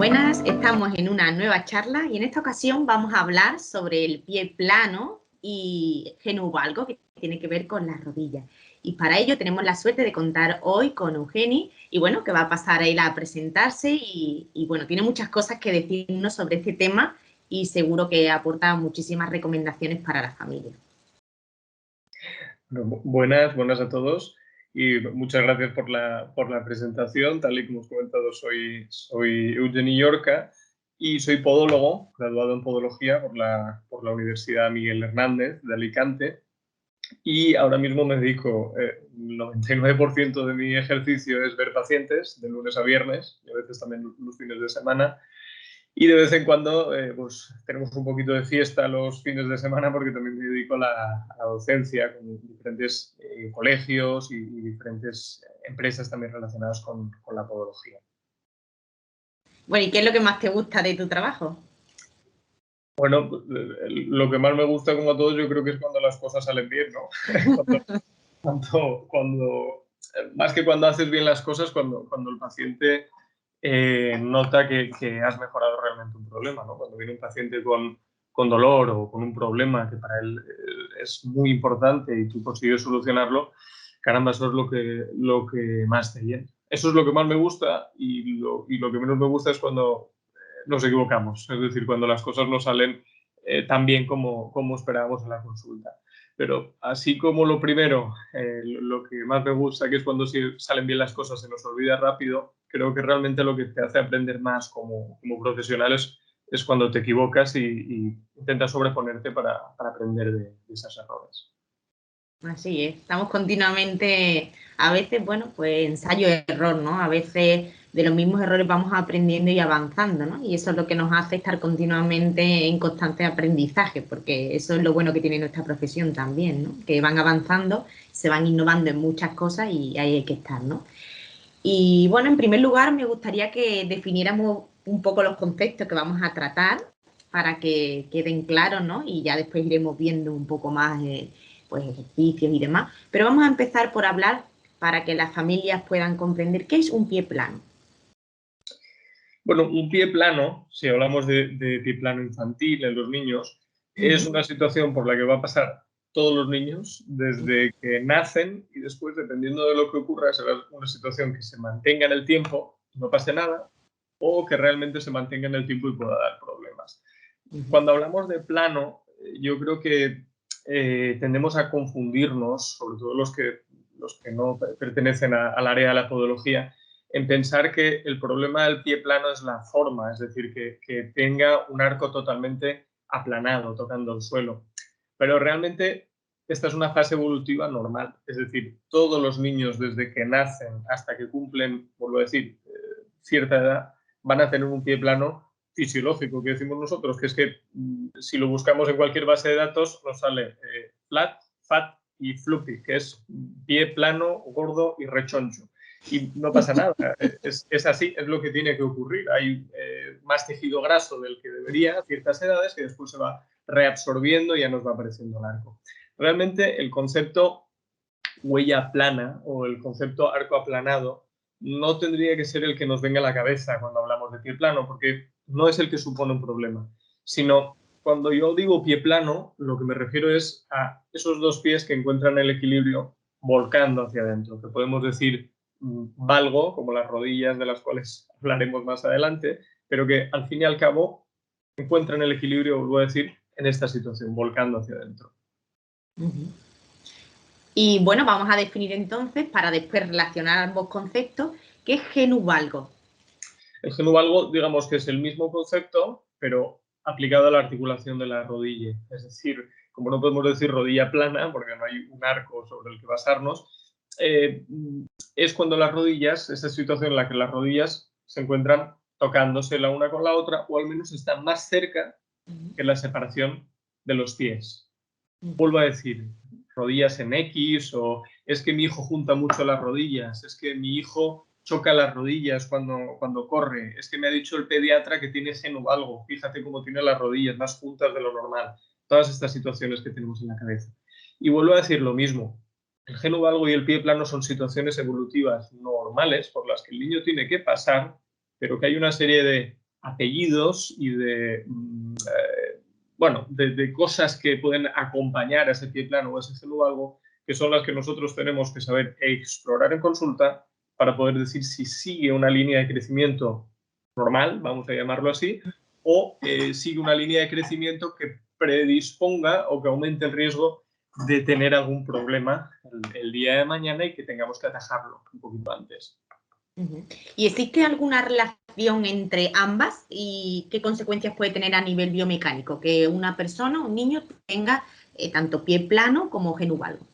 Buenas, estamos en una nueva charla y en esta ocasión vamos a hablar sobre el pie plano y genuvalgo, que tiene que ver con las rodillas. Y para ello tenemos la suerte de contar hoy con Eugeni y bueno, que va a pasar a él a presentarse y bueno, tiene muchas cosas que decirnos sobre este tema y seguro que aporta muchísimas recomendaciones para la familia. Bueno, buenas a todos y muchas gracias por la presentación. Tal y como os he comentado, soy Eugeni Llorca y soy podólogo, graduado en podología por la Universidad Miguel Hernández de Alicante, y ahora mismo me dedico, el 99% de mi ejercicio es ver pacientes de lunes a viernes y a veces también los fines de semana. Y de vez en cuando pues tenemos un poquito de fiesta los fines de semana porque también me dedico a la docencia con diferentes colegios y diferentes empresas también relacionadas con la podología. Bueno, ¿y qué es lo que más te gusta de tu trabajo? Bueno, lo que más me gusta, como a todos, yo creo que es cuando las cosas salen bien, ¿no? Más que cuando haces bien las cosas, cuando el paciente nota que has mejorado realmente un problema, ¿no? Cuando viene un paciente con dolor o con un problema que para él es muy importante y tú consigues solucionarlo, caramba, eso es lo que más te llena. Eso es lo que más me gusta y lo que menos me gusta es cuando nos equivocamos, es decir, cuando las cosas no salen tan bien como esperábamos en la consulta. Pero así como lo primero, lo que más me gusta, que es cuando salen bien las cosas, se nos olvida rápido, creo que realmente lo que te hace aprender más como profesional es cuando te equivocas y intentas sobreponerte para aprender de esos errores. Así es, estamos continuamente, a veces, bueno, pues ensayo-error, ¿no? A veces de los mismos errores vamos aprendiendo y avanzando, ¿no? Y eso es lo que nos hace estar continuamente en constante aprendizaje, porque eso es lo bueno que tiene nuestra profesión también, ¿no? Que van avanzando, se van innovando en muchas cosas y ahí hay que estar, ¿no? Y bueno, en primer lugar me gustaría que definiéramos un poco los conceptos que vamos a tratar para que queden claros, ¿no? Y ya después iremos viendo un poco más pues ejercicios y demás. Pero vamos a empezar por hablar para que las familias puedan comprender qué es un pie plano. Bueno, un pie plano, si hablamos de pie plano infantil en los niños, es una situación por la que va a pasar todos los niños desde que nacen y después, dependiendo de lo que ocurra, será una situación que se mantenga en el tiempo, no pase nada, o que realmente se mantenga en el tiempo y pueda dar problemas. Cuando hablamos de plano, yo creo que tendemos a confundirnos, sobre todo los que no pertenecen al área de la podología, en pensar que el problema del pie plano es la forma, es decir, que tenga un arco totalmente aplanado, tocando el suelo. Pero realmente esta es una fase evolutiva normal, es decir, todos los niños desde que nacen hasta que cumplen, vuelvo a decir, cierta edad, van a tener un pie plano fisiológico, que decimos nosotros, que es que si lo buscamos en cualquier base de datos nos sale flat, fat y floppy, que es pie plano, gordo y rechoncho. Y no pasa nada, es así, es lo que tiene que ocurrir. Hay más tejido graso del que debería a ciertas edades que después se va reabsorbiendo y ya nos va apareciendo el arco. Realmente el concepto huella plana o el concepto arco aplanado no tendría que ser el que nos venga a la cabeza cuando hablamos de pie plano, porque no es el que supone un problema, sino cuando yo digo pie plano, lo que me refiero es a esos dos pies que encuentran el equilibrio volcando hacia adentro, que podemos decir valgo, como las rodillas de las cuales hablaremos más adelante, pero que al fin y al cabo encuentran el equilibrio, vuelvo a decir, en esta situación, volcando hacia adentro. Y bueno, vamos a definir entonces, para después relacionar ambos conceptos, ¿qué es genuvalgo? El genuvalgo, digamos que es el mismo concepto, pero aplicado a la articulación de la rodilla. Es decir, como no podemos decir rodilla plana, porque no hay un arco sobre el que basarnos, es cuando las rodillas, esa situación en la que las rodillas se encuentran tocándose la una con la otra, o al menos están más cerca que la separación de los pies. Vuelvo a decir, rodillas en X, o es que mi hijo junta mucho las rodillas, es que mi hijo choca las rodillas cuando corre, es que me ha dicho el pediatra que tiene genuvalgo, fíjate cómo tiene las rodillas más juntas de lo normal. Todas estas situaciones que tenemos en la cabeza. Y vuelvo a decir lo mismo, el genuvalgo y el pie plano son situaciones evolutivas normales por las que el niño tiene que pasar, pero que hay una serie de apellidos y bueno, de cosas que pueden acompañar a ese pie plano o a ese genuvalgo, que son las que nosotros tenemos que saber explorar en consulta para poder decir si sigue una línea de crecimiento normal, vamos a llamarlo así, o sigue una línea de crecimiento que predisponga o que aumente el riesgo de tener algún problema el día de mañana y que tengamos que atajarlo un poquito antes. ¿Y existe alguna relación entre ambas y qué consecuencias puede tener a nivel biomecánico que una persona, un niño, tenga tanto pie plano como genuvalgo?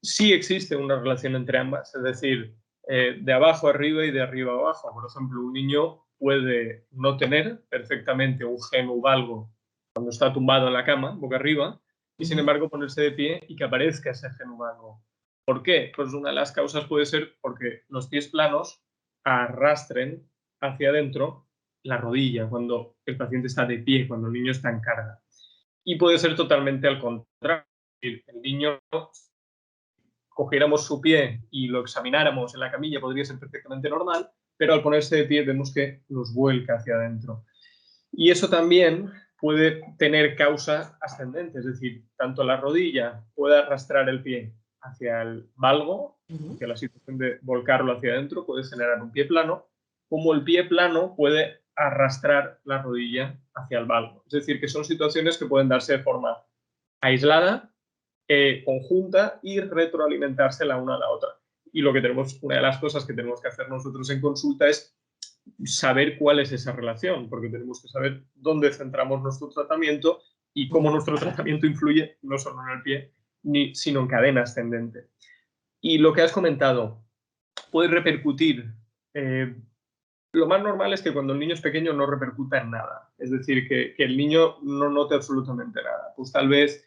Sí existe una relación entre ambas, es decir, de abajo arriba y de arriba abajo. Por ejemplo, un niño puede no tener perfectamente un genuvalgo cuando está tumbado en la cama, boca arriba, y sin embargo ponerse de pie y que aparezca ese genuvalgo. ¿Por qué? Pues una de las causas puede ser porque los pies planos arrastren hacia adentro la rodilla cuando el paciente está de pie, cuando el niño está en carga. Y puede ser totalmente al contrario. El niño, cogiéramos su pie y lo examináramos en la camilla, podría ser perfectamente normal, pero al ponerse de pie vemos que nos vuelca hacia adentro. Y eso también puede tener causa ascendente, es decir, tanto la rodilla puede arrastrar el pie hacia el valgo, hacia la situación de volcarlo hacia adentro, puede generar un pie plano, como el pie plano puede arrastrar la rodilla hacia el valgo. Es decir, que son situaciones que pueden darse de forma aislada, conjunta y retroalimentarse la una a la otra. Y una de las cosas que tenemos que hacer nosotros en consulta es saber cuál es esa relación, porque tenemos que saber dónde centramos nuestro tratamiento y cómo nuestro tratamiento influye no solo en el pie, sino en cadena ascendente. Y lo que has comentado, puede repercutir. Lo más normal es que cuando el niño es pequeño no repercuta en nada, es decir, que el niño no note absolutamente nada. Pues tal vez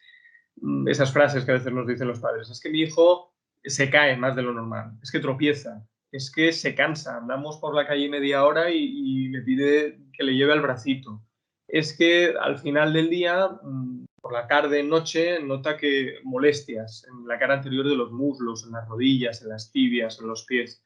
esas frases que a veces nos dicen los padres, es que mi hijo se cae más de lo normal, es que tropieza, es que se cansa, andamos por la calle media hora y le pide que le lleve al bracito, es que al final del día, por la tarde, noche, nota que molestias en la cara anterior de los muslos, en las rodillas, en las tibias, en los pies.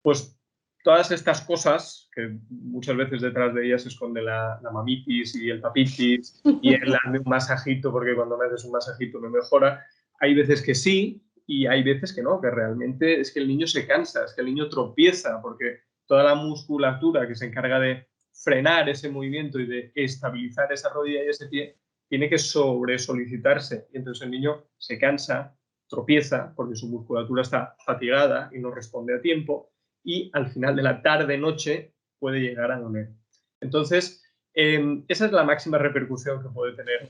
Pues todas estas cosas, que muchas veces detrás de ellas se esconde la mamitis y el papitis y el darme un masajito porque cuando me haces un masajito me mejora, hay veces que sí y hay veces que no, que realmente es que el niño se cansa, es que el niño tropieza porque toda la musculatura que se encarga de frenar ese movimiento y de estabilizar esa rodilla y ese pie tiene que sobresolicitarse y entonces el niño se cansa, tropieza porque su musculatura está fatigada y no responde a tiempo y al final de la tarde-noche puede llegar a doler. Entonces, esa es la máxima repercusión que puede tener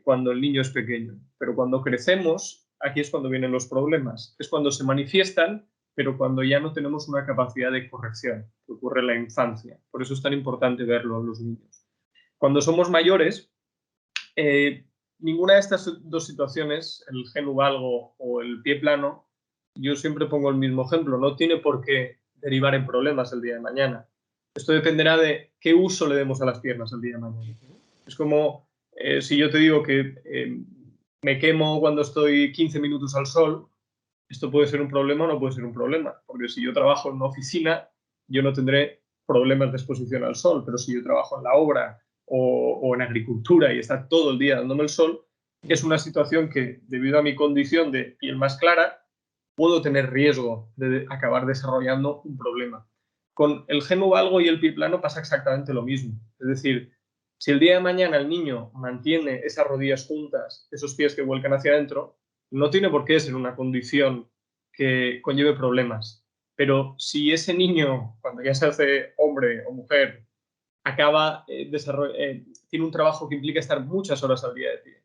cuando el niño es pequeño. Pero cuando crecemos, aquí es cuando vienen los problemas. Es cuando se manifiestan, pero cuando ya no tenemos una capacidad de corrección, que ocurre en la infancia. Por eso es tan importante verlo en los niños. Cuando somos mayores, ninguna de estas dos situaciones, el genuvalgo o el pie plano, yo siempre pongo el mismo ejemplo, no tiene por qué derivar en problemas el día de mañana. Esto dependerá de qué uso le demos a las piernas el día de mañana. Es como si yo te digo que me quemo cuando estoy 15 minutos al sol, esto puede ser un problema o no puede ser un problema, porque si yo trabajo en una oficina, yo no tendré problemas de exposición al sol, pero si yo trabajo en la obra o en agricultura y está todo el día dándome el sol, es una situación que, debido a mi condición de piel más clara, puedo tener riesgo de acabar desarrollando un problema. Con el genuvalgo y el pie plano pasa exactamente lo mismo. Es decir, si el día de mañana el niño mantiene esas rodillas juntas, esos pies que vuelcan hacia adentro, no tiene por qué ser una condición que conlleve problemas. Pero si ese niño, cuando ya se hace hombre o mujer, tiene un trabajo que implica estar muchas horas al día de pie,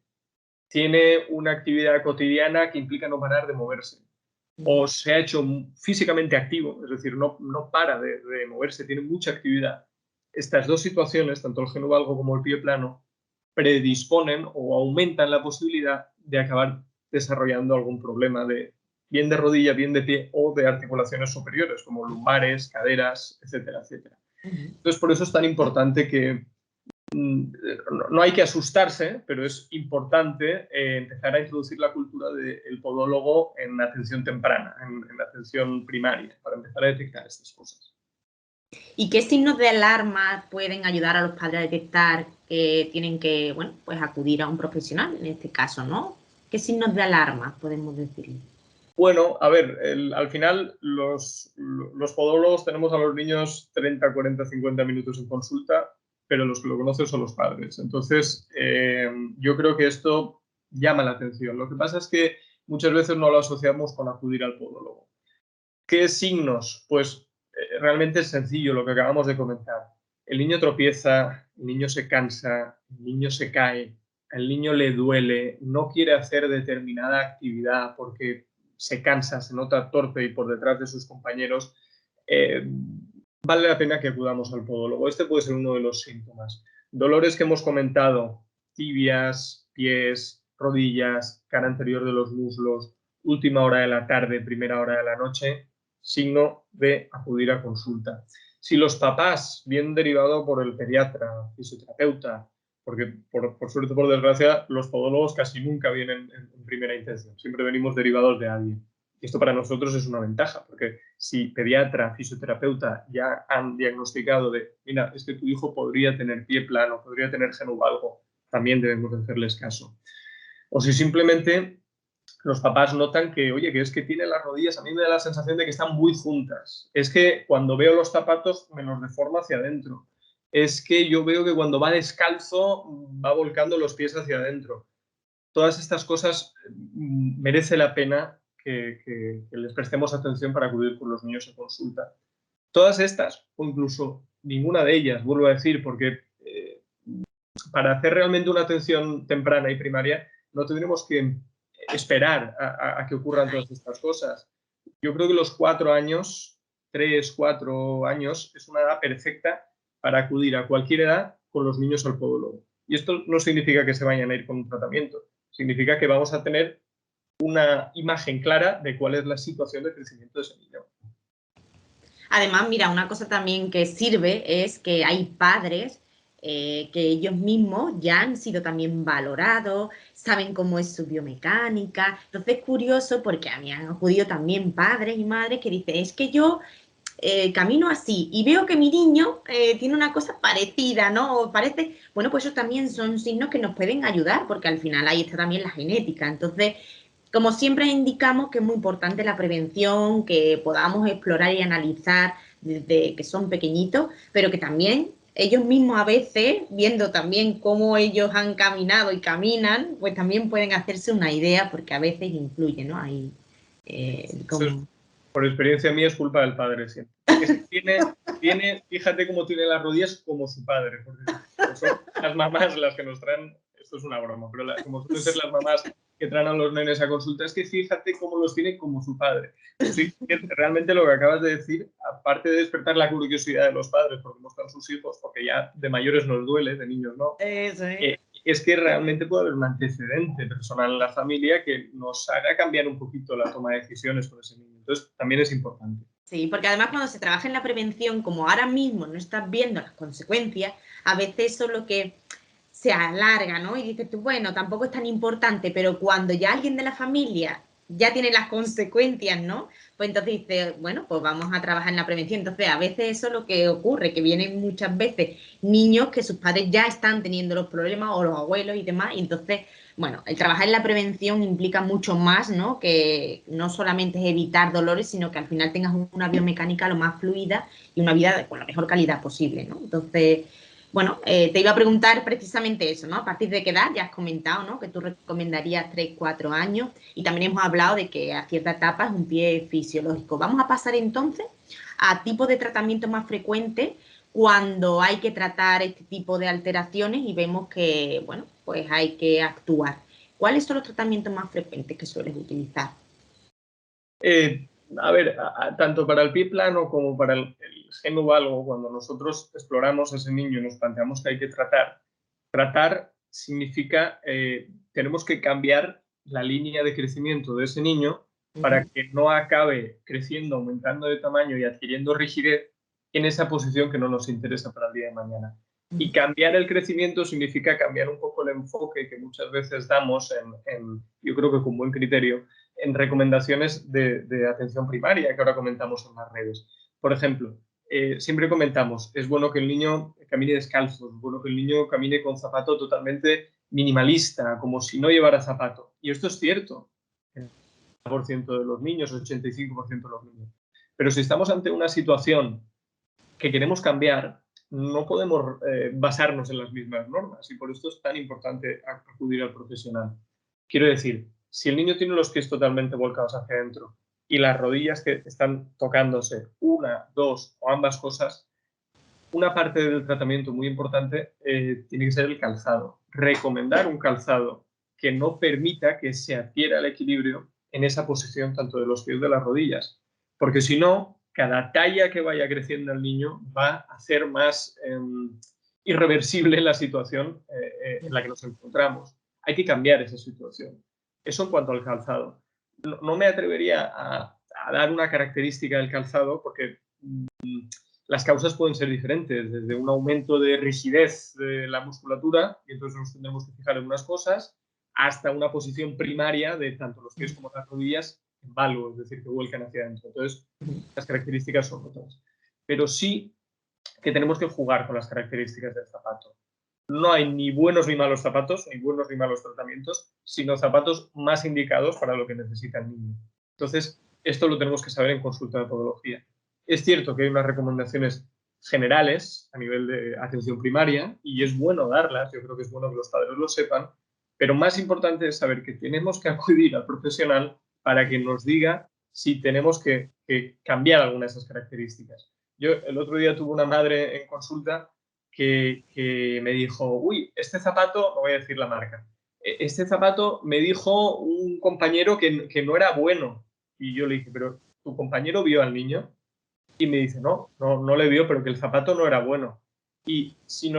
tiene una actividad cotidiana que implica no parar de moverse, o se ha hecho físicamente activo, es decir, no para de moverse, tiene mucha actividad. Estas dos situaciones, tanto el genuvalgo como el pie plano, predisponen o aumentan la posibilidad de acabar desarrollando algún problema bien de rodilla, bien de pie o de articulaciones superiores, como lumbares, caderas, etcétera, etcétera. Entonces, por eso es tan importante que no hay que asustarse, pero es importante empezar a introducir la cultura del podólogo en atención temprana, en atención primaria, para empezar a detectar estas cosas. ¿Y qué signos de alarma pueden ayudar a los padres a detectar que tienen que, bueno, pues acudir a un profesional en este caso, ¿no? ¿Qué signos de alarma podemos decirle? Bueno, a ver, al final los podólogos tenemos a los niños 30, 40, 50 minutos en consulta, pero los que lo conocen son los padres. Entonces, yo creo que esto llama la atención. Lo que pasa es que muchas veces no lo asociamos con acudir al podólogo. ¿Qué signos? Pues realmente es sencillo lo que acabamos de comentar. El niño tropieza, el niño se cansa, el niño se cae, al niño le duele, no quiere hacer determinada actividad porque se cansa, se nota torpe y por detrás de sus compañeros, eh, vale la pena que acudamos al podólogo. Este puede ser uno de los síntomas. Dolores que hemos comentado, tibias, pies, rodillas, cara anterior de los muslos, última hora de la tarde, primera hora de la noche, signo de acudir a consulta. Si los papás vienen derivados por el pediatra, fisioterapeuta, porque por suerte, por desgracia, los podólogos casi nunca vienen en primera intención, siempre venimos derivados de alguien. Y esto para nosotros es una ventaja, porque si pediatra, fisioterapeuta ya han diagnosticado de, mira, es que tu hijo podría tener pie plano, podría tener genovalgo, también debemos hacerles caso. O si simplemente los papás notan que, oye, que es que tiene las rodillas, a mí me da la sensación de que están muy juntas. Es que cuando veo los zapatos me los deformo hacia adentro. Es que yo veo que cuando va descalzo va volcando los pies hacia adentro. Todas estas cosas merece la pena que les prestemos atención para acudir con los niños a consulta. Todas estas, o incluso ninguna de ellas, vuelvo a decir, porque para hacer realmente una atención temprana y primaria no tendremos que esperar a que ocurran todas estas cosas. Yo creo que los 4 años, 3, 4 años, es una edad perfecta para acudir a cualquier edad con los niños al podólogo. Y esto no significa que se vayan a ir con un tratamiento, significa que vamos a tener una imagen clara de cuál es la situación de crecimiento de ese niño. Además, mira, una cosa también que sirve es que hay padres que ellos mismos ya han sido también valorados, saben cómo es su biomecánica. Entonces es curioso porque a mí han acudido también padres y madres que dicen, es que yo camino así y veo que mi niño tiene una cosa parecida, ¿no? O parece, bueno, pues eso también son signos que nos pueden ayudar porque al final ahí está también la genética. Entonces, como siempre indicamos que es muy importante la prevención, que podamos explorar y analizar desde que son pequeñitos, pero que también ellos mismos a veces, viendo también cómo ellos han caminado y caminan, pues también pueden hacerse una idea, porque a veces influye, ¿no? Ahí, como... Por experiencia mía es culpa del padre siempre. Es que fíjate cómo tiene las rodillas como su padre, porque son las mamás las que nos traen, esto es una broma, pero como suelen ser las mamás que traen a los nenes a consulta, es que fíjate cómo los tiene como su padre. Pues sí, realmente lo que acabas de decir, aparte de despertar la curiosidad de los padres porque muestran sus hijos, porque ya de mayores nos duele, de niños no, Eso es. es que realmente puede haber un antecedente personal en la familia que nos haga cambiar un poquito la toma de decisiones con ese niño. Entonces, también es importante. Sí, porque además cuando se trabaja en la prevención, como ahora mismo no estás viendo las consecuencias, a veces eso es lo que se alarga, ¿no? Y dices tú, bueno, tampoco es tan importante, pero cuando ya alguien de la familia ya tiene las consecuencias, ¿no? Pues entonces dice, bueno, pues vamos a trabajar en la prevención. Entonces, a veces eso es lo que ocurre, que vienen muchas veces niños que sus padres ya están teniendo los problemas o los abuelos y demás, y entonces, bueno, el trabajar en la prevención implica mucho más, ¿no? Que no solamente es evitar dolores, sino que al final tengas una biomecánica lo más fluida y una vida con la mejor calidad posible, ¿no? Entonces, bueno, te iba a preguntar precisamente eso, ¿no? A partir de qué edad, ya has comentado, ¿no? Que tú recomendarías 3, 4 años y también hemos hablado de que a cierta etapa es un pie fisiológico. Vamos a pasar entonces a tipos de tratamiento más frecuentes cuando hay que tratar este tipo de alteraciones y vemos que, bueno, pues hay que actuar. ¿Cuáles son los tratamientos más frecuentes que sueles utilizar? A ver, tanto para el pie plano como para el genovalgo, cuando nosotros exploramos a ese niño y nos planteamos que hay que tratar significa tenemos que cambiar la línea de crecimiento de ese niño para que no acabe creciendo, aumentando de tamaño y adquiriendo rigidez en esa posición que no nos interesa para el día de mañana. Y cambiar el crecimiento significa cambiar un poco el enfoque que muchas veces damos, yo creo que con buen criterio, en recomendaciones de atención primaria que ahora comentamos en las redes. Por ejemplo, siempre comentamos, es bueno que el niño camine descalzo, es bueno que el niño camine con zapato totalmente minimalista, como si no llevara zapato. Y esto es cierto, el 80% de los niños, el 85% de los niños. Pero si estamos ante una situación que queremos cambiar, no podemos basarnos en las mismas normas y por esto es tan importante acudir al profesional. Quiero decir, si el niño tiene los pies totalmente volcados hacia adentro y las rodillas que están tocándose, una, dos o ambas cosas, una parte del tratamiento muy importante tiene que ser el calzado. Recomendar un calzado que no permita que se adquiera el equilibrio en esa posición tanto de los pies como de las rodillas, porque si no, cada talla que vaya creciendo el niño va a hacer más irreversible la situación en la que nos encontramos. Hay que cambiar esa situación. Eso en cuanto al calzado. No me atrevería a dar una característica del calzado porque las causas pueden ser diferentes, desde un aumento de rigidez de la musculatura, y entonces nos tendremos que fijar en unas cosas, hasta una posición primaria de tanto los pies como las rodillas en valgo, es decir, que vuelcan hacia adentro. Entonces, las características son otras. Pero sí que tenemos que jugar con las características del zapato. No hay ni buenos ni malos zapatos, ni buenos ni malos tratamientos, sino zapatos más indicados para lo que necesita el niño. Entonces, esto lo tenemos que saber en consulta de podología. Es cierto que hay unas recomendaciones generales a nivel de atención primaria y es bueno darlas, yo creo que es bueno que los padres lo sepan, pero más importante es saber que tenemos que acudir al profesional para que nos diga si tenemos que cambiar alguna de esas características. Yo el otro día tuve una madre en consulta que me dijo, uy, este zapato, no voy a decir la marca, este zapato me dijo un compañero que no era bueno. Y yo le dije, pero ¿tu compañero vio al niño? Y me dice, no le vio, pero que el zapato no era bueno. Y si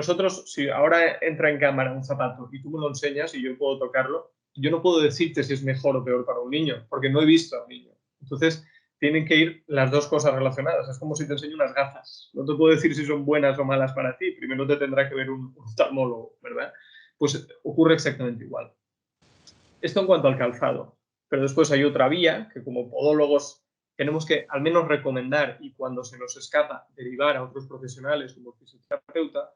ahora entra en cámara un zapato y tú me lo enseñas y yo puedo tocarlo, yo no puedo decirte si es mejor o peor para un niño, porque no he visto a un niño. Entonces, tienen que ir las dos cosas relacionadas. Es como si te enseño unas gafas. No te puedo decir si son buenas o malas para ti. Primero te tendrá que ver un oftalmólogo, ¿verdad? Pues ocurre exactamente igual. Esto en cuanto al calzado. Pero después hay otra vía que como podólogos tenemos que al menos recomendar y cuando se nos escapa derivar a otros profesionales como fisioterapeuta,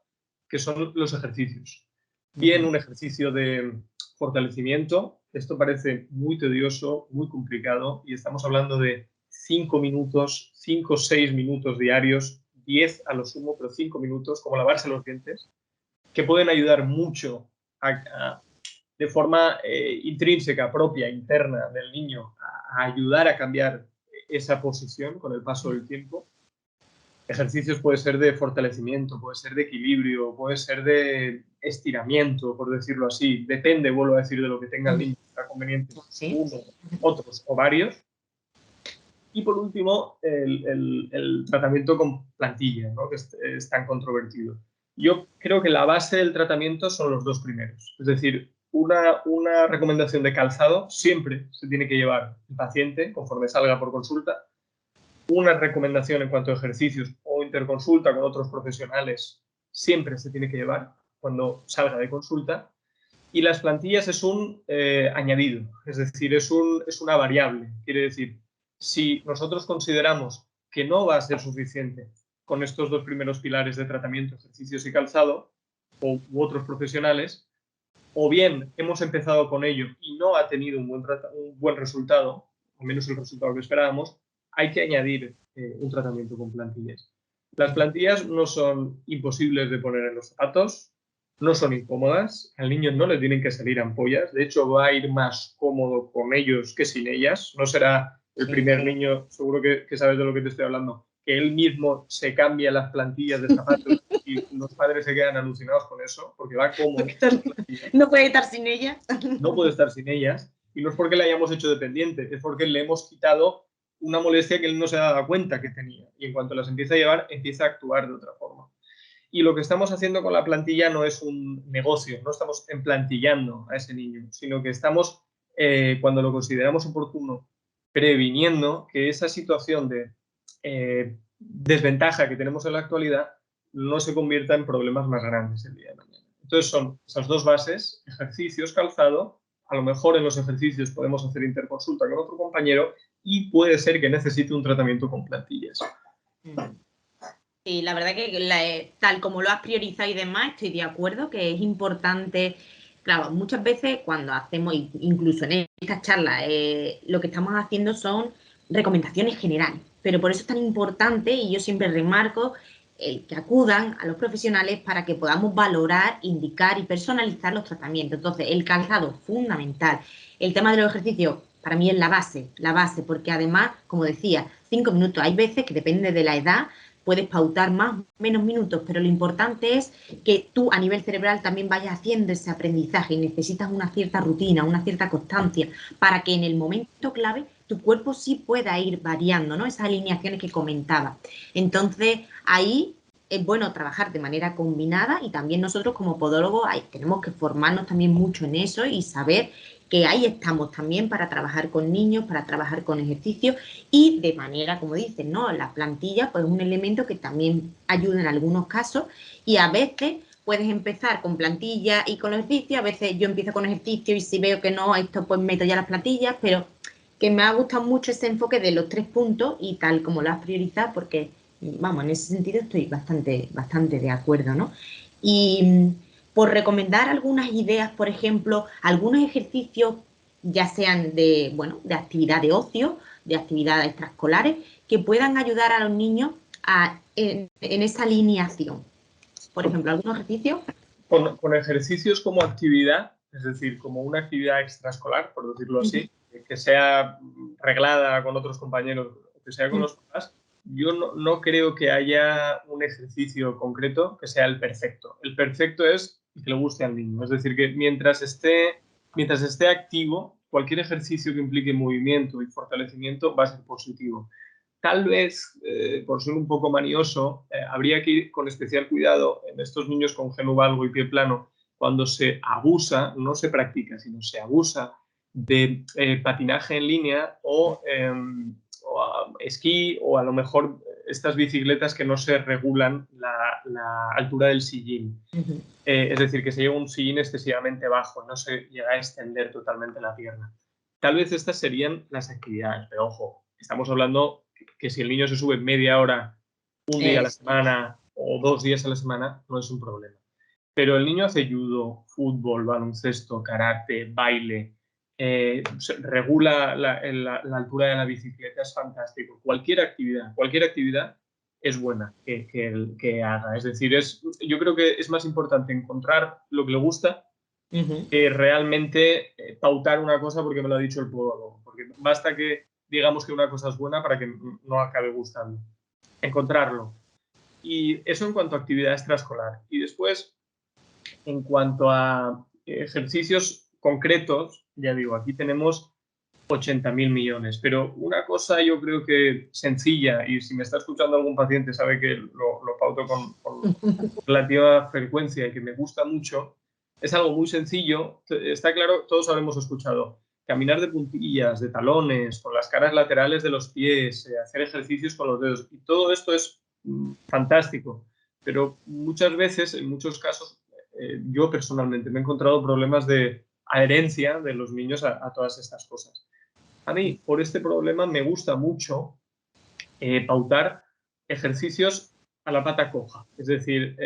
que son los ejercicios. Bien, un ejercicio de fortalecimiento, esto parece muy tedioso, muy complicado y estamos hablando de 5 minutos, 5 o 6 minutos diarios, 10 a lo sumo, pero 5 minutos, como lavarse los dientes, que pueden ayudar mucho de forma intrínseca, propia, interna del niño, a ayudar a cambiar esa posición con el paso del tiempo. Ejercicios puede ser de fortalecimiento, puede ser de equilibrio, puede ser de estiramiento, por decirlo así. Depende, vuelvo a decir, de lo que tenga el niño. Está conveniente uno, otros o varios. Y por último, el tratamiento con plantilla, ¿no? Que es tan controvertido. Yo creo que la base del tratamiento son los dos primeros. Es decir, una recomendación de calzado siempre se tiene que llevar el paciente conforme salga por consulta. Una recomendación en cuanto a ejercicios o interconsulta con otros profesionales siempre se tiene que llevar cuando salga de consulta. Y las plantillas es un añadido, es decir, es una variable. Quiere decir, si nosotros consideramos que no va a ser suficiente con estos dos primeros pilares de tratamiento, ejercicios y calzado, u otros profesionales, o bien hemos empezado con ello y no ha tenido un buen resultado, al menos el resultado que esperábamos, hay que añadir un tratamiento con plantillas. Las plantillas no son imposibles de poner en los zapatos, no son incómodas, al niño no le tienen que salir ampollas, de hecho va a ir más cómodo con ellos que sin ellas, no será el primer niño, seguro que sabes de lo que te estoy hablando, que él mismo se cambia las plantillas de zapatos y los padres se quedan alucinados con eso, porque va cómodo. No puede estar sin ellas. No puede estar sin ellas, y no es porque le hayamos hecho dependiente, es porque le hemos quitado una molestia que él no se daba cuenta que tenía, y en cuanto las empieza a llevar, empieza a actuar de otra forma. Y lo que estamos haciendo con la plantilla no es un negocio, no estamos emplantillando a ese niño, sino que estamos, cuando lo consideramos oportuno, previniendo que esa situación de desventaja que tenemos en la actualidad no se convierta en problemas más grandes el día de mañana. Entonces son esas dos bases, ejercicios, calzado, a lo mejor en los ejercicios podemos hacer interconsulta con otro compañero y puede ser que necesite un tratamiento con plantillas. Sí, la verdad que tal como lo has priorizado y demás, estoy de acuerdo que es importante. Claro, muchas veces cuando hacemos, incluso en estas charlas, lo que estamos haciendo son recomendaciones generales, pero por eso es tan importante y yo siempre remarco el que acudan a los profesionales para que podamos valorar, indicar y personalizar los tratamientos. Entonces, el calzado fundamental. El tema de los ejercicios para mí es la base, porque además, como decía, 5 minutos, hay veces que depende de la edad, puedes pautar más o menos minutos, pero lo importante es que tú a nivel cerebral también vayas haciendo ese aprendizaje y necesitas una cierta rutina, una cierta constancia para que en el momento clave tu cuerpo sí pueda ir variando, ¿no? Esas alineaciones que comentaba. Entonces, ahí es bueno trabajar de manera combinada y también nosotros como podólogos tenemos que formarnos también mucho en eso y saber que ahí estamos también para trabajar con niños, para trabajar con ejercicios y de manera, como dicen, ¿no? La plantilla pues es un elemento que también ayuda en algunos casos y a veces puedes empezar con plantilla y con ejercicio, a veces yo empiezo con ejercicio y si veo que no, esto pues meto ya las plantillas, pero que me ha gustado mucho ese enfoque de los 3 puntos y tal como lo has priorizado porque, vamos, en ese sentido estoy bastante de acuerdo, ¿no? Y por recomendar algunas ideas, por ejemplo, algunos ejercicios, ya sean de, bueno, de actividad de ocio, de actividades extraescolares, que puedan ayudar a los niños en esa alineación. Por ejemplo, algunos ejercicios. Con ejercicios como actividad, es decir, como una actividad extraescolar, por decirlo así, que sea reglada con otros compañeros, que sea con los papás, yo no creo que haya un ejercicio concreto que sea el perfecto. El perfecto es que le guste al niño. Es decir, que mientras esté activo, cualquier ejercicio que implique movimiento y fortalecimiento va a ser positivo. Tal vez, por ser un poco manioso, habría que ir con especial cuidado en estos niños con genu valgo y pie plano, cuando se abusa, no se practica, sino se abusa de patinaje en línea o esquí o a lo mejor estas bicicletas que no se regulan la altura del sillín. Es decir, que se lleva un sillín excesivamente bajo, no se llega a extender totalmente la pierna. Tal vez estas serían las actividades, pero ojo, estamos hablando que si el niño se sube media hora un día a la semana o 2 días a la semana, no es un problema. Pero el niño hace judo, fútbol, baloncesto, karate, baile, regula la altura de la bicicleta, es fantástico. Cualquier actividad es buena que haga. Es decir, yo creo que es más importante encontrar lo que le gusta que realmente pautar una cosa porque me lo ha dicho el podólogo. Porque basta que digamos que una cosa es buena para que no acabe gustando. Encontrarlo. Y eso en cuanto a actividad extraescolar. Y después, en cuanto a ejercicios concretos, ya digo, aquí tenemos 80.000 millones, pero una cosa yo creo que sencilla, y si me está escuchando algún paciente sabe que lo pauto con relativa frecuencia y que me gusta mucho, es algo muy sencillo. Está claro, todos habremos escuchado caminar de puntillas, de talones, con las caras laterales de los pies, hacer ejercicios con los dedos, y todo esto es fantástico, pero muchas veces, en muchos casos, yo personalmente me he encontrado problemas de adherencia de los niños a todas estas cosas. A mí, por este problema, me gusta mucho pautar ejercicios a la pata coja. Es decir,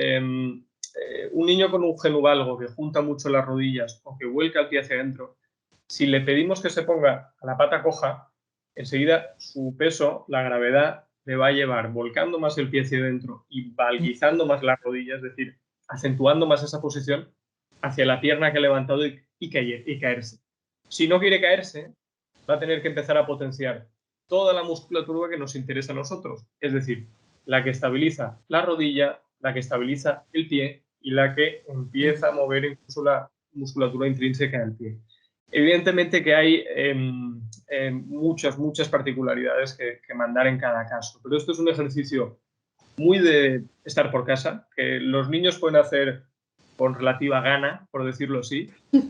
un niño con un genu valgo que junta mucho las rodillas o que vuelca el pie hacia adentro, si le pedimos que se ponga a la pata coja, enseguida su peso, la gravedad, le va a llevar volcando más el pie hacia adentro y valguizando más las rodillas, es decir, acentuando más esa posición hacia la pierna que ha levantado y caerse. Si no quiere caerse, va a tener que empezar a potenciar toda la musculatura que nos interesa a nosotros, es decir, la que estabiliza la rodilla, la que estabiliza el pie y la que empieza a mover incluso la musculatura intrínseca del pie. Evidentemente que hay muchas particularidades que mandar en cada caso, pero esto es un ejercicio muy de estar por casa, que los niños pueden hacer con relativa gana, por decirlo así,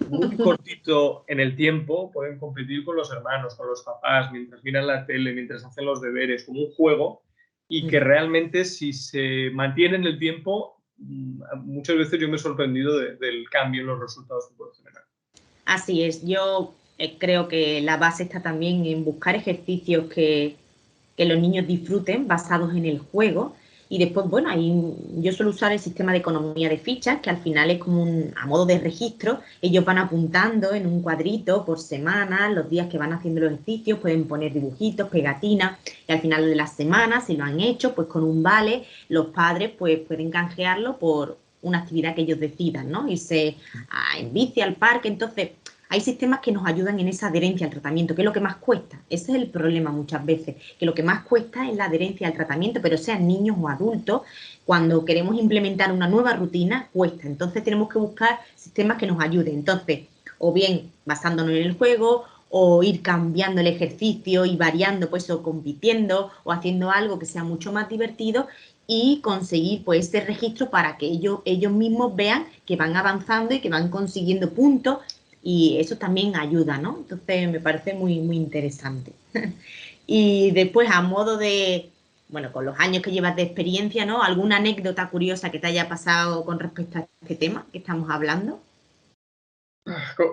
muy cortito en el tiempo, pueden competir con los hermanos, con los papás, mientras miran la tele, mientras hacen los deberes, como un juego, y que realmente si se mantiene en el tiempo, muchas veces yo me he sorprendido del cambio en los resultados que puede generar. Así es, yo creo que la base está también en buscar ejercicios que los niños disfruten basados en el juego Y después, bueno, ahí yo suelo usar el sistema de economía de fichas, que al final es como a modo de registro. Ellos van apuntando en un cuadrito por semana los días que van haciendo los ejercicios, pueden poner dibujitos, pegatinas, y al final de la semana, si lo han hecho, pues con un vale, los padres pues pueden canjearlo por una actividad que ellos decidan, ¿no? Irse en bici al parque. Entonces, hay sistemas que nos ayudan en esa adherencia al tratamiento, que es lo que más cuesta. Ese es el problema muchas veces, que lo que más cuesta es la adherencia al tratamiento, pero sean niños o adultos, cuando queremos implementar una nueva rutina, cuesta. Entonces tenemos que buscar sistemas que nos ayuden. Entonces, o bien basándonos en el juego, o ir cambiando el ejercicio y variando, pues, o compitiendo, o haciendo algo que sea mucho más divertido, y conseguir pues ese registro para que ellos mismos vean que van avanzando y que van consiguiendo puntos, y eso también ayuda, ¿no? Entonces me parece muy, muy interesante. Y después, a modo de, bueno, con los años que llevas de experiencia, ¿no? ¿Alguna anécdota curiosa que te haya pasado con respecto a este tema que estamos hablando?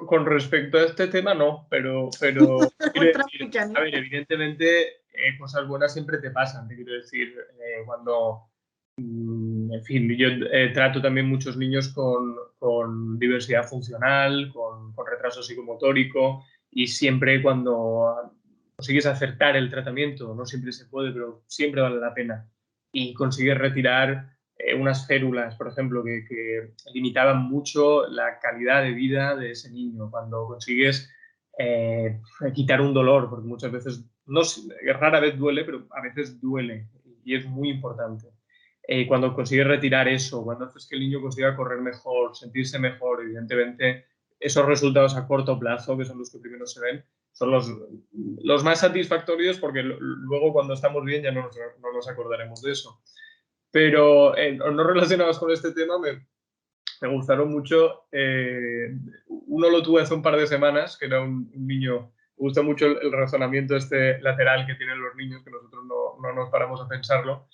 Con respecto a este tema, no, pero quiero Otra decir, fecha, a ¿no? ver, evidentemente cosas buenas siempre te pasan, te quiero decir, cuando, en fin, yo trato también muchos niños con diversidad funcional, con retraso psicomotórico, y siempre cuando consigues acertar el tratamiento, no siempre se puede, pero siempre vale la pena, y consigues retirar unas férulas, por ejemplo, que limitaban mucho la calidad de vida de ese niño. Cuando consigues quitar un dolor, porque muchas veces, no, rara vez duele, pero a veces duele y es muy importante. Cuando consigues retirar eso, cuando haces que el niño consiga correr mejor, sentirse mejor, evidentemente esos resultados a corto plazo, que son los que primero se ven, son los más satisfactorios, porque luego cuando estamos bien ya no nos acordaremos de eso. Pero no relacionados con este tema, me gustaron mucho. Uno lo tuve hace un par de semanas, que era un niño. Me gusta mucho el razonamiento este lateral que tienen los niños, que nosotros no nos paramos a pensarlo,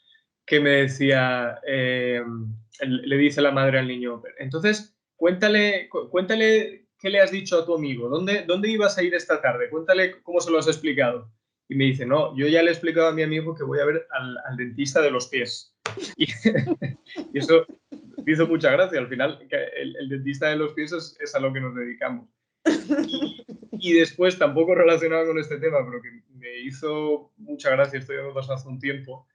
que me decía, le dice la madre al niño, entonces cuéntale qué le has dicho a tu amigo, dónde ibas a ir esta tarde, cuéntale cómo se lo has explicado. Y me dice, no, yo ya le he explicado a mi amigo que voy a ver al dentista de los pies. Y, y eso me hizo mucha gracia. Al final, el dentista de los pies es a lo que nos dedicamos. Y después, tampoco relacionado con este tema, pero que me hizo mucha gracia, esto ya me pasó hace un tiempo,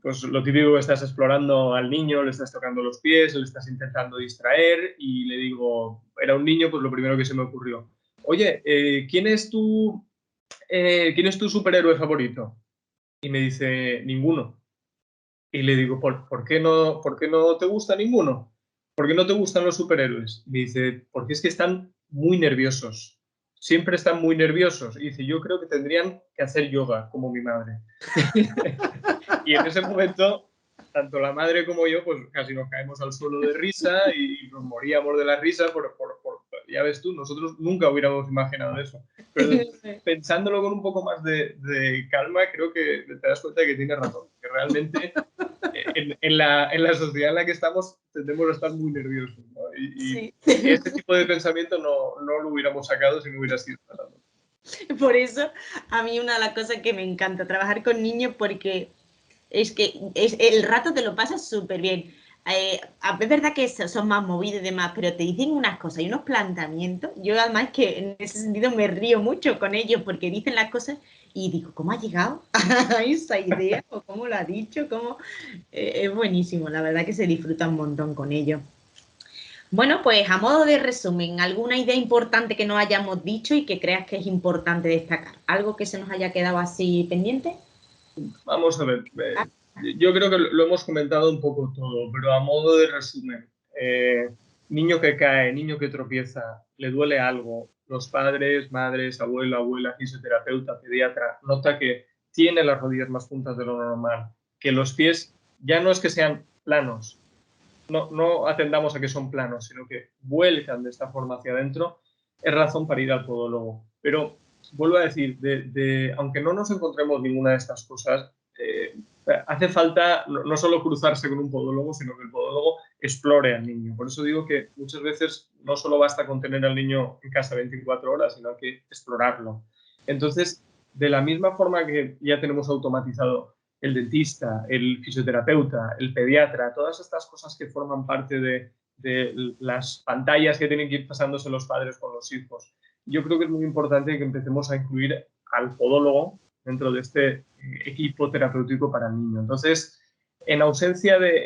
pues lo típico que estás explorando al niño, le estás tocando los pies, le estás intentando distraer y le digo, era un niño, pues lo primero que se me ocurrió, oye, ¿quién es tu superhéroe favorito? Y me dice, ninguno. Y le digo, ¿por qué no te gusta ninguno? ¿Por qué no te gustan los superhéroes? Y me dice, porque es que están muy nerviosos. Siempre están muy nerviosos. Y dice, yo creo que tendrían que hacer yoga, como mi madre. Y en ese momento, tanto la madre como yo, pues casi nos caemos al suelo de risa y nos moríamos de la risa ya ves tú, nosotros nunca hubiéramos imaginado eso. Pero pensándolo con un poco más de calma, creo que te das cuenta de que tienes razón, que realmente en la sociedad en la que estamos tendemos a estar muy nerviosos, ¿no? Sí. Y ese tipo de pensamiento no lo hubiéramos sacado si no hubiera sido tratado. Por eso, a mí una de las cosas que me encanta trabajar con niños, porque es que el rato te lo pasas súper bien. Es verdad que son más movidos y demás, pero te dicen unas cosas y unos planteamientos. Yo además que en ese sentido me río mucho con ellos, porque dicen las cosas y digo, ¿cómo ha llegado a esa idea? ¿O cómo lo ha dicho? Es buenísimo, la verdad que se disfruta un montón con ellos. Bueno, pues a modo de resumen, ¿alguna idea importante que no hayamos dicho y que creas que es importante destacar? ¿Algo que se nos haya quedado así pendiente? Vamos a ver, yo creo que lo hemos comentado un poco todo, pero a modo de resumen, niño que cae, niño que tropieza, le duele algo, los padres, madres, abuelo, abuela, fisioterapeuta, pediatra, nota que tiene las rodillas más juntas de lo normal, que los pies ya no es que sean planos, no atendamos a que son planos, sino que vuelcan de esta forma hacia adentro, es razón para ir al podólogo. Pero vuelvo a decir, aunque no nos encontremos ninguna de estas cosas, hace falta no solo cruzarse con un podólogo, sino que el podólogo explore al niño. Por eso digo que muchas veces no solo basta con tener al niño en casa 24 horas, sino que explorarlo. Entonces, de la misma forma que ya tenemos automatizado el dentista, el fisioterapeuta, el pediatra, todas estas cosas que forman parte de las pantallas que tienen que ir pasándose los padres con los hijos. Yo creo que es muy importante que empecemos a incluir al podólogo dentro de este equipo terapéutico para el niño. Entonces, en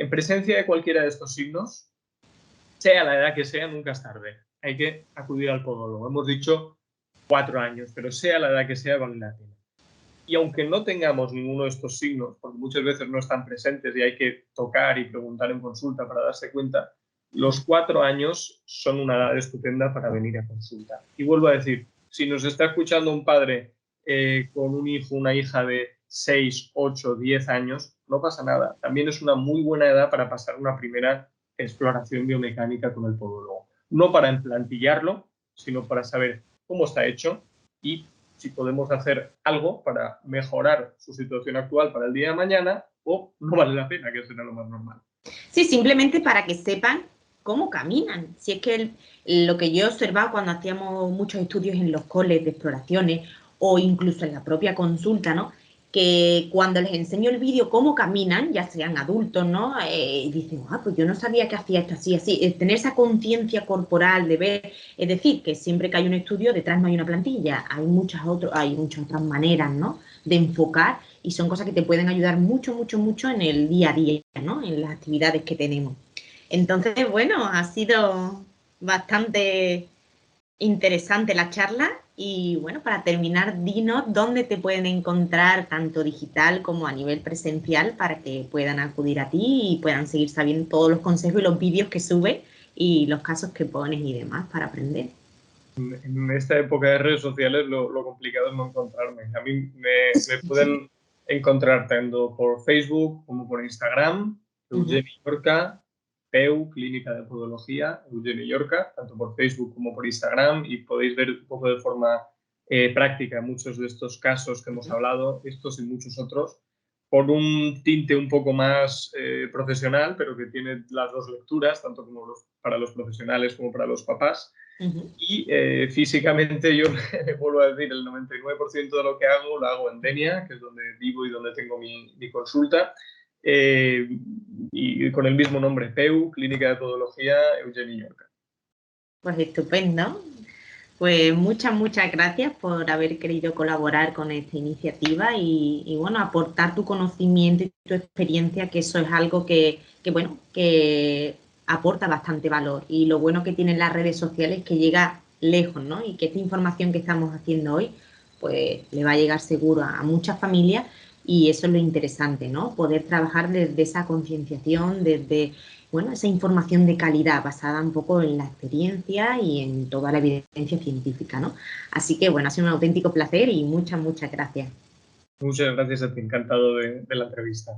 presencia de cualquiera de estos signos, sea la edad que sea, nunca es tarde. Hay que acudir al podólogo. Hemos dicho 4 años, pero sea la edad que sea, vale la pena. Y aunque no tengamos ninguno de estos signos, porque muchas veces no están presentes y hay que tocar y preguntar en consulta para darse cuenta, los 4 años son una edad estupenda para venir a consulta. Y vuelvo a decir, si nos está escuchando un padre con un hijo, una hija de 6, 8, 10 años, no pasa nada. También es una muy buena edad para pasar una primera exploración biomecánica con el podólogo. No para emplantillarlo, sino para saber cómo está hecho y si podemos hacer algo para mejorar su situación actual para el día de mañana o no vale la pena, que será lo más normal. Sí, simplemente para que sepan cómo caminan. Si es que lo que yo he observado cuando hacíamos muchos estudios en los coles de exploraciones o incluso en la propia consulta, ¿no? Que cuando les enseño el vídeo cómo caminan, ya sean adultos, ¿no? Dicen, pues yo no sabía que hacía esto así, así. Tener esa conciencia corporal de ver, es decir, que siempre que hay un estudio, detrás no hay una plantilla, hay muchas otras maneras, ¿no? De enfocar y son cosas que te pueden ayudar mucho, mucho, mucho en el día a día, ¿no? En las actividades que tenemos. Entonces, bueno, ha sido bastante interesante la charla y bueno, para terminar, dinos dónde te pueden encontrar tanto digital como a nivel presencial para que puedan acudir a ti y puedan seguir sabiendo todos los consejos y los vídeos que subes y los casos que pones y demás para aprender. En esta época de redes sociales lo complicado es no encontrarme. A mí me pueden encontrar tanto por Facebook como por Instagram, Eugenio Yorca, PEU, Clínica de Podología, Eugenio Yorca, tanto por Facebook como por Instagram, y podéis ver un poco de forma práctica muchos de estos casos que hemos hablado, estos y muchos otros, por un tinte un poco más profesional, pero que tiene las dos lecturas, tanto como para los profesionales como para los papás. Y físicamente yo le vuelvo a decir, el 99% de lo que hago lo hago en Denia, que es donde vivo y donde tengo mi consulta, y con el mismo nombre, PEU, Clínica de Podología, Eugenio Yorca. Pues estupendo. Pues muchas gracias por haber querido colaborar con esta iniciativa y bueno, aportar tu conocimiento y tu experiencia, que eso es algo que aporta bastante valor. Y lo bueno que tienen las redes sociales es que llega lejos, ¿no? Y que esta información que estamos haciendo hoy, pues le va a llegar seguro a muchas familias y eso es lo interesante, ¿no? Poder trabajar desde esa concienciación, desde bueno, esa información de calidad basada un poco en la experiencia y en toda la evidencia científica, ¿no? Así que, bueno, ha sido un auténtico placer y muchas gracias. Muchas gracias a ti, encantado de la entrevista.